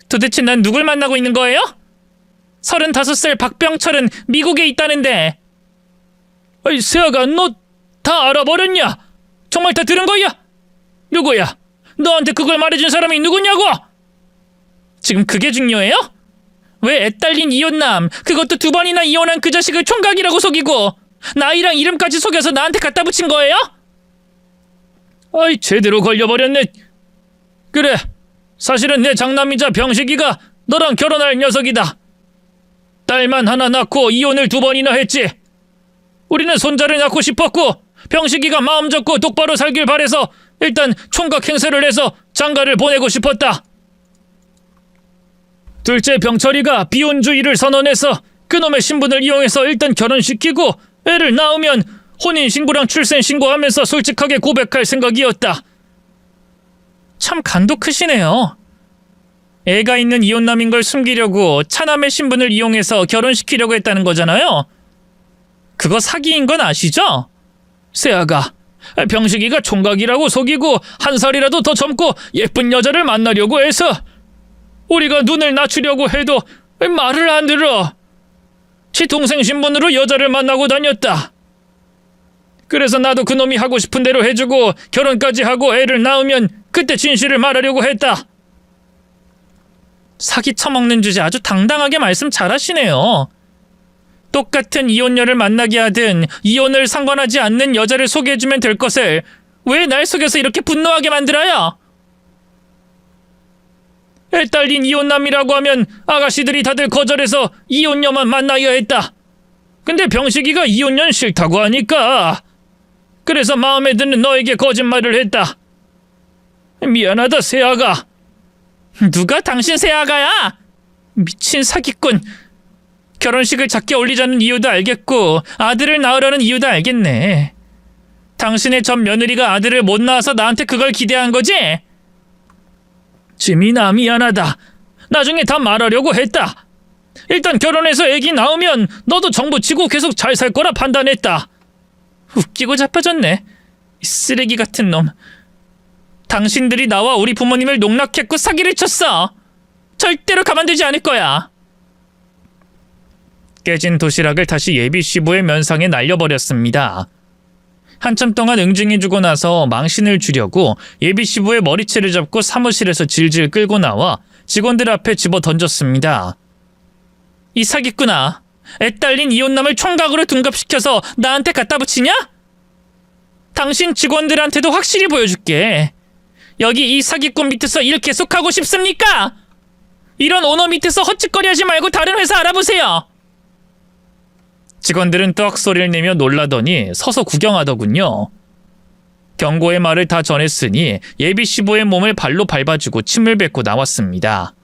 도대체 난 누굴 만나고 있는 거예요? 35살 박병철은 미국에 있다는데. 세아가 너 다 알아버렸냐? 정말 다 들은 거야? 누구야? 너한테 그걸 말해준 사람이 누구냐고? 지금 그게 중요해요? 왜 애딸린 이혼남, 그것도 2번이나 이혼한 그 자식을 총각이라고 속이고 나이랑 이름까지 속여서 나한테 갖다 붙인 거예요? 제대로 걸려버렸네. 그래, 사실은 내 장남이자 병식이가 너랑 결혼할 녀석이다. 딸만 하나 낳고 이혼을 2번이나 했지. 우리는 손자를 낳고 싶었고 병식이가 마음 접고 똑바로 살길 바래서 일단 총각 행세를 해서 장가를 보내고 싶었다. 둘째 병철이가 비혼주의를 선언해서 그놈의 신분을 이용해서 일단 결혼시키고 애를 낳으면 혼인신고랑 출생신고하면서 솔직하게 고백할 생각이었다. 참 간도 크시네요. 애가 있는 이혼남인 걸 숨기려고 차남의 신분을 이용해서 결혼시키려고 했다는 거잖아요. 그거 사기인 건 아시죠? 세아가, 병식이가 총각이라고 속이고 한 살이라도 더 젊고 예쁜 여자를 만나려고 해서 우리가 눈을 낮추려고 해도 말을 안 들어. 지 동생 신분으로 여자를 만나고 다녔다. 그래서 나도 그놈이 하고 싶은 대로 해주고 결혼까지 하고 애를 낳으면 그때 진실을 말하려고 했다. 사기 쳐먹는 주제 아주 당당하게 말씀 잘하시네요. 똑같은 이혼녀를 만나게 하든 이혼을 상관하지 않는 여자를 소개해주면 될 것을 왜 날 속여서 이렇게 분노하게 만들어요? 애 딸린 이혼남이라고 하면 아가씨들이 다들 거절해서 이혼녀만 만나야 했다. 근데 병식이가 이혼녀는 싫다고 하니까. 그래서 마음에 드는 너에게 거짓말을 했다. 미안하다, 세아가. 누가 당신 세아가야? 미친 사기꾼. 결혼식을 작게 올리자는 이유도 알겠고 아들을 낳으려는 이유도 알겠네. 당신의 전 며느리가 아들을 못 낳아서 나한테 그걸 기대한 거지? 지민아, 미안하다. 나중에 다 말하려고 했다. 일단 결혼해서 애기 낳으면 너도 정부 치고 계속 잘 살 거라 판단했다. 웃기고 자빠졌네. 이 쓰레기 같은 놈. 당신들이 나와 우리 부모님을 농락했고 사기를 쳤어. 절대로 가만두지 않을 거야. 깨진 도시락을 다시 예비 시부의 면상에 날려버렸습니다. 한참 동안 응징해주고 나서 망신을 주려고 예비 시부의 머리채를 잡고 사무실에서 질질 끌고 나와 직원들 앞에 집어 던졌습니다. 이 사기꾼아, 애 딸린 이혼남을 총각으로 둔갑시켜서 나한테 갖다 붙이냐? 당신 직원들한테도 확실히 보여줄게. 여기 이 사기꾼 밑에서 일 계속하고 싶습니까? 이런 오너 밑에서 헛짓거리하지 말고 다른 회사 알아보세요. 직원들은 떡 소리를 내며 놀라더니 서서 구경하더군요. 경고의 말을 다 전했으니 예비 시부의 몸을 발로 밟아주고 침을 뱉고 나왔습니다.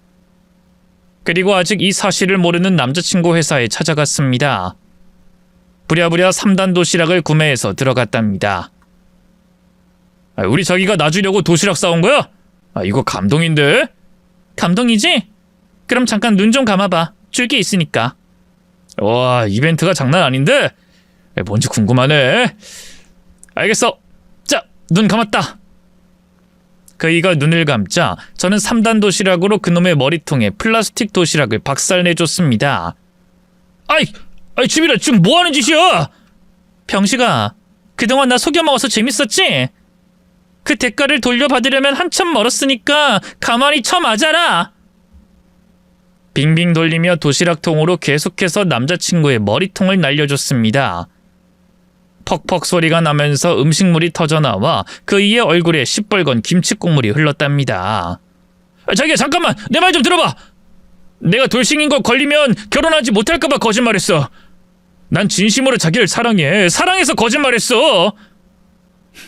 그리고 아직 이 사실을 모르는 남자친구 회사에 찾아갔습니다. 부랴부랴 3단 도시락을 구매해서 들어갔답니다. 우리 자기가 놔주려고 도시락 싸온 거야? 이거 감동인데? 감동이지? 그럼 잠깐 눈 좀 감아봐. 줄 게 있으니까. 와, 이벤트가 장난 아닌데? 뭔지 궁금하네. 알겠어. 자, 눈 감았다. 그이가 눈을 감자 저는 3단 도시락으로 그놈의 머리통에 플라스틱 도시락을 박살내줬습니다. 아이, 지민아, 지금 뭐하는 짓이야? 병식아, 그동안 나 속여먹어서 재밌었지? 그 대가를 돌려받으려면 한참 멀었으니까 가만히 쳐맞아라. 빙빙 돌리며 도시락통으로 계속해서 남자친구의 머리통을 날려줬습니다. 퍽퍽 소리가 나면서 음식물이 터져나와 그이의 얼굴에 시뻘건 김치국물이 흘렀답니다. 자기야, 잠깐만! 내 말 좀 들어봐! 내가 돌싱인 거 걸리면 결혼하지 못할까봐 거짓말했어. 난 진심으로 자기를 사랑해. 사랑해서 거짓말했어.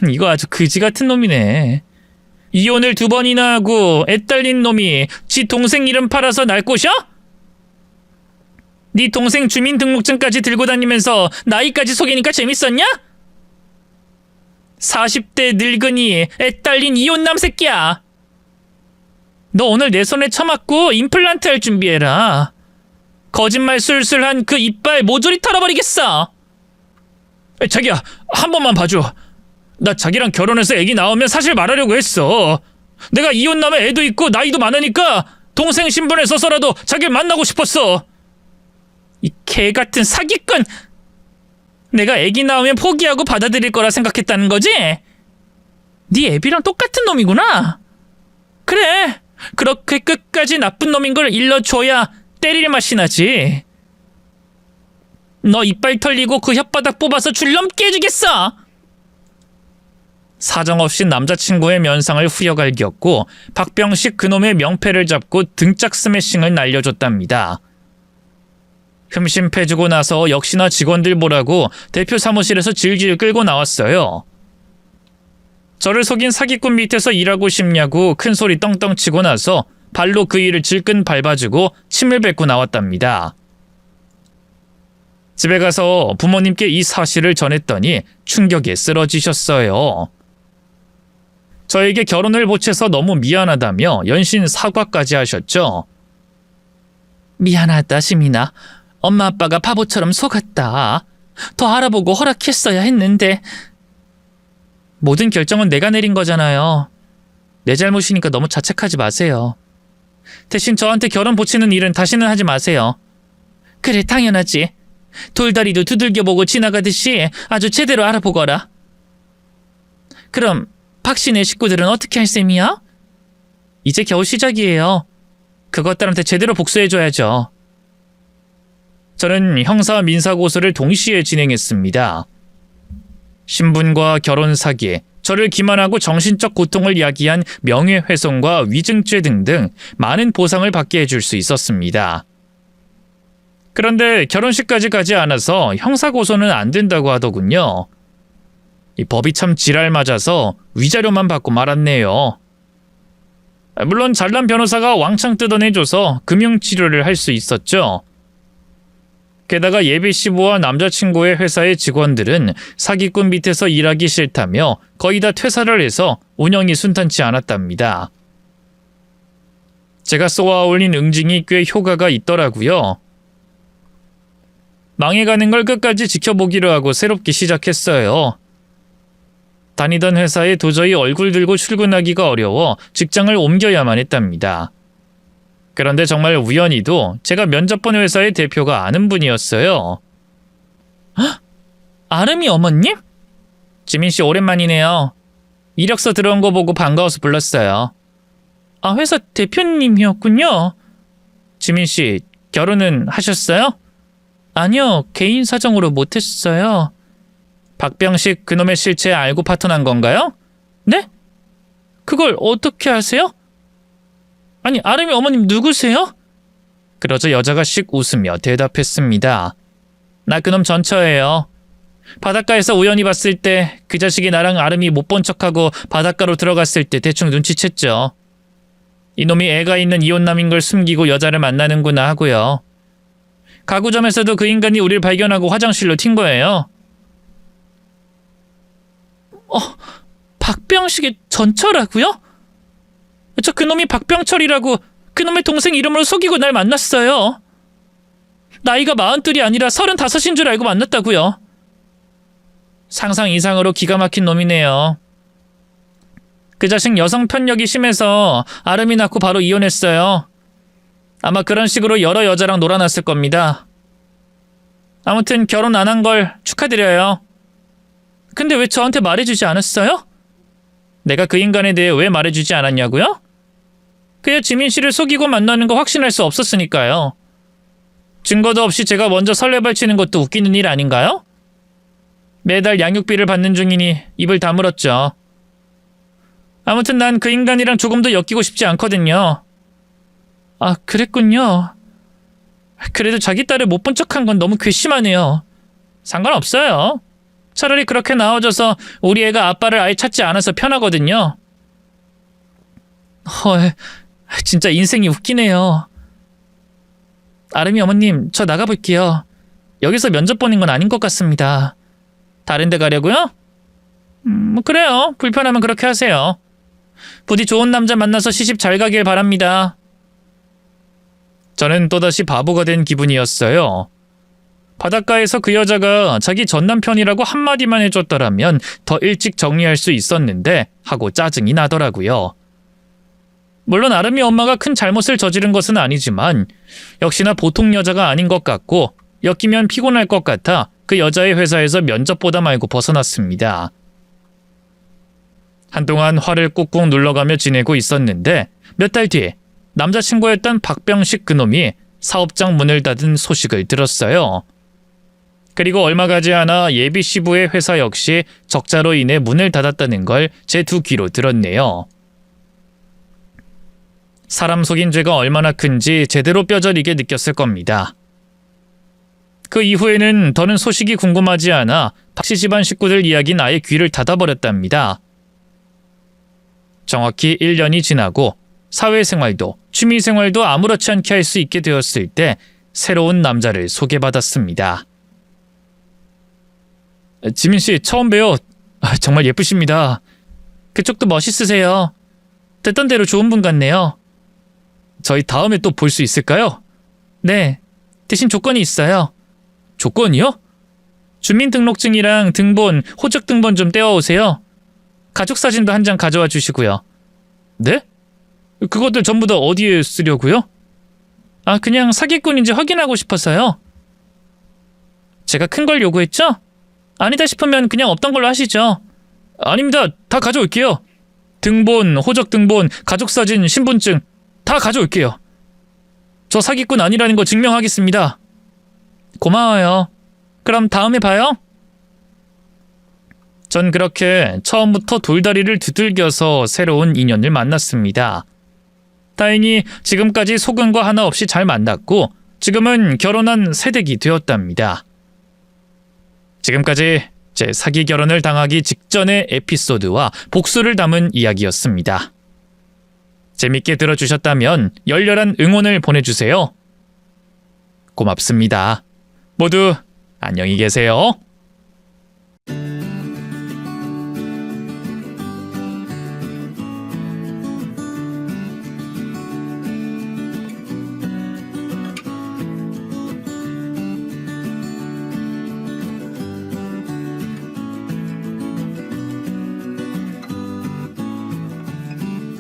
이거 아주 그지 같은 놈이네. 이혼을 2번이나 하고 애딸린 놈이 지 동생 이름 팔아서 날 꼬셔? 네 동생 주민등록증까지 들고 다니면서 나이까지 속이니까 재밌었냐? 40대 늙은이 애딸린 이혼남 새끼야. 너 오늘 내 손에 처맞고 임플란트 할 준비해라. 거짓말 술술한 그 이빨 모조리 털어버리겠어. 자기야, 한 번만 봐줘. 나 자기랑 결혼해서 애기 나오면 사실 말하려고 했어. 내가 이혼남에 애도 있고 나이도 많으니까 동생 신분에 서서라도 자기를 만나고 싶었어. 이 개같은 사기꾼! 내가 애기 나오면 포기하고 받아들일 거라 생각했다는 거지? 네 애비랑 똑같은 놈이구나. 그래, 그렇게 끝까지 나쁜 놈인 걸 일러줘야 때릴 맛이 나지. 너 이빨 털리고 그 혓바닥 뽑아서 줄넘게 해주겠어. 사정없이 남자친구의 면상을 후려갈겼고 박병식 그놈의 명패를 잡고 등짝 스매싱을 날려줬답니다. 흠심패주고 나서 역시나 직원들 보라고 대표 사무실에서 질질 끌고 나왔어요. 저를 속인 사기꾼 밑에서 일하고 싶냐고 큰소리 떵떵 치고 나서 발로 그 이를 질끈 밟아주고 침을 뱉고 나왔답니다. 집에 가서 부모님께 이 사실을 전했더니 충격에 쓰러지셨어요. 저에게 결혼을 보채서 너무 미안하다며 연신 사과까지 하셨죠. 미안하다, 시민아. 엄마 아빠가 바보처럼 속았다. 더 알아보고 허락했어야 했는데. 모든 결정은 내가 내린 거잖아요. 내 잘못이니까 너무 자책하지 마세요. 대신 저한테 결혼 보치는 일은 다시는 하지 마세요. 그래, 당연하지. 돌다리도 두들겨보고 지나가듯이 아주 제대로 알아보거라. 그럼 박 씨네 식구들은 어떻게 할 셈이야? 이제 겨우 시작이에요. 그것들한테 제대로 복수해줘야죠. 저는 형사 민사 고소를 동시에 진행했습니다. 신분과 결혼 사기, 저를 기만하고 정신적 고통을 야기한 명예훼손과 위증죄 등등 많은 보상을 받게 해줄 수 있었습니다. 그런데 결혼식까지 가지 않아서 형사 고소는 안 된다고 하더군요. 이 법이 참 지랄 맞아서 위자료만 받고 말았네요. 물론 잘난 변호사가 왕창 뜯어내줘서 금융치료를 할 수 있었죠. 게다가 예비시부와 남자친구의 회사의 직원들은 사기꾼 밑에서 일하기 싫다며 거의 다 퇴사를 해서 운영이 순탄치 않았답니다. 제가 쏘아올린 응징이 꽤 효과가 있더라고요. 망해가는 걸 끝까지 지켜보기로 하고 새롭게 시작했어요. 다니던 회사에 도저히 얼굴 들고 출근하기가 어려워 직장을 옮겨야만 했답니다. 그런데 정말 우연히도 제가 면접 본 회사의 대표가 아는 분이었어요. 헉? 아름이 어머님? 지민씨 오랜만이네요. 이력서 들어온 거 보고 반가워서 불렀어요. 아, 회사 대표님이었군요. 지민씨, 결혼은 하셨어요? 아니요, 개인 사정으로 못했어요. 박병식 그놈의 실체 알고 파토난 건가요? 네? 그걸 어떻게 아세요? 아니, 아름이 어머님 누구세요? 그러자 여자가 씩 웃으며 대답했습니다. 나 그놈 전처예요. 바닷가에서 우연히 봤을 때 그 자식이 나랑 아름이 못 본 척하고 바닷가로 들어갔을 때 대충 눈치챘죠. 이놈이 애가 있는 이혼남인 걸 숨기고 여자를 만나는구나 하고요. 가구점에서도 그 인간이 우릴 발견하고 화장실로 튄 거예요. 박병식의 전처라고요? 저 그놈이 박병철이라고 그놈의 동생 이름으로 속이고 날 만났어요. 나이가 42이 아니라 35인 줄 알고 만났다고요. 상상 이상으로 기가 막힌 놈이네요. 그 자식 여성 편력이 심해서 아름이 낳고 바로 이혼했어요. 아마 그런 식으로 여러 여자랑 놀아놨을 겁니다. 아무튼 결혼 안 한 걸 축하드려요. 근데 왜 저한테 말해주지 않았어요? 내가 그 인간에 대해 왜 말해주지 않았냐고요? 그야 지민 씨를 속이고 만나는 거 확신할 수 없었으니까요. 증거도 없이 제가 먼저 설레발치는 것도 웃기는 일 아닌가요? 매달 양육비를 받는 중이니 입을 다물었죠. 아무튼 난 그 인간이랑 조금도 엮이고 싶지 않거든요. 아, 그랬군요. 그래도 자기 딸을 못 본 척한 건 너무 괘씸하네요. 상관없어요. 차라리 그렇게 나와줘서 우리 애가 아빠를 아예 찾지 않아서 편하거든요. 헐, 진짜 인생이 웃기네요. 아름이 어머님, 저 나가볼게요. 여기서 면접 보는 건 아닌 것 같습니다. 다른 데 가려고요? 뭐 그래요. 불편하면 그렇게 하세요. 부디 좋은 남자 만나서 시집 잘 가길 바랍니다. 저는 또다시 바보가 된 기분이었어요. 바닷가에서 그 여자가 자기 전남편이라고 한마디만 해줬더라면 더 일찍 정리할 수 있었는데 하고 짜증이 나더라고요. 물론 아름이 엄마가 큰 잘못을 저지른 것은 아니지만 역시나 보통 여자가 아닌 것 같고 엮이면 피곤할 것 같아 그 여자의 회사에서 면접 보다 말고 벗어났습니다. 한동안 화를 꾹꾹 눌러가며 지내고 있었는데 몇 달 뒤 남자친구였던 박병식 그놈이 사업장 문을 닫은 소식을 들었어요. 그리고 얼마 가지 않아 예비 시부의 회사 역시 적자로 인해 문을 닫았다는 걸 제 두 귀로 들었네요. 사람 속인 죄가 얼마나 큰지 제대로 뼈저리게 느꼈을 겁니다. 그 이후에는 더는 소식이 궁금하지 않아 박씨 집안 식구들 이야기는 아예 귀를 닫아버렸답니다. 정확히 1년이 지나고 사회생활도 취미생활도 아무렇지 않게 할 수 있게 되었을 때 새로운 남자를 소개받았습니다. 지민씨 처음 봬요. 정말 예쁘십니다. 그쪽도 멋있으세요. 듣던 대로 좋은 분 같네요. 저희 다음에 또 볼 수 있을까요? 네, 대신 조건이 있어요. 조건이요? 주민등록증이랑 등본, 호적등본 좀 떼어오세요. 가족사진도 한 장 가져와 주시고요. 네? 그것들 전부 다 어디에 쓰려고요? 아, 그냥 사기꾼인지 확인하고 싶어서요. 제가 큰 걸 요구했죠? 아니다 싶으면 그냥 없던 걸로 하시죠. 아닙니다. 다 가져올게요. 등본, 호적등본, 가족사진, 신분증 다 가져올게요. 저 사기꾼 아니라는 거 증명하겠습니다. 고마워요. 그럼 다음에 봐요. 전 그렇게 처음부터 돌다리를 두들겨서 새로운 인연을 만났습니다. 다행히 지금까지 속은 거 하나 없이 잘 만났고 지금은 결혼한 새댁이 되었답니다. 지금까지 제 사기 결혼을 당하기 직전의 에피소드와 복수를 담은 이야기였습니다. 재밌게 들어주셨다면 열렬한 응원을 보내주세요. 고맙습니다. 모두 안녕히 계세요.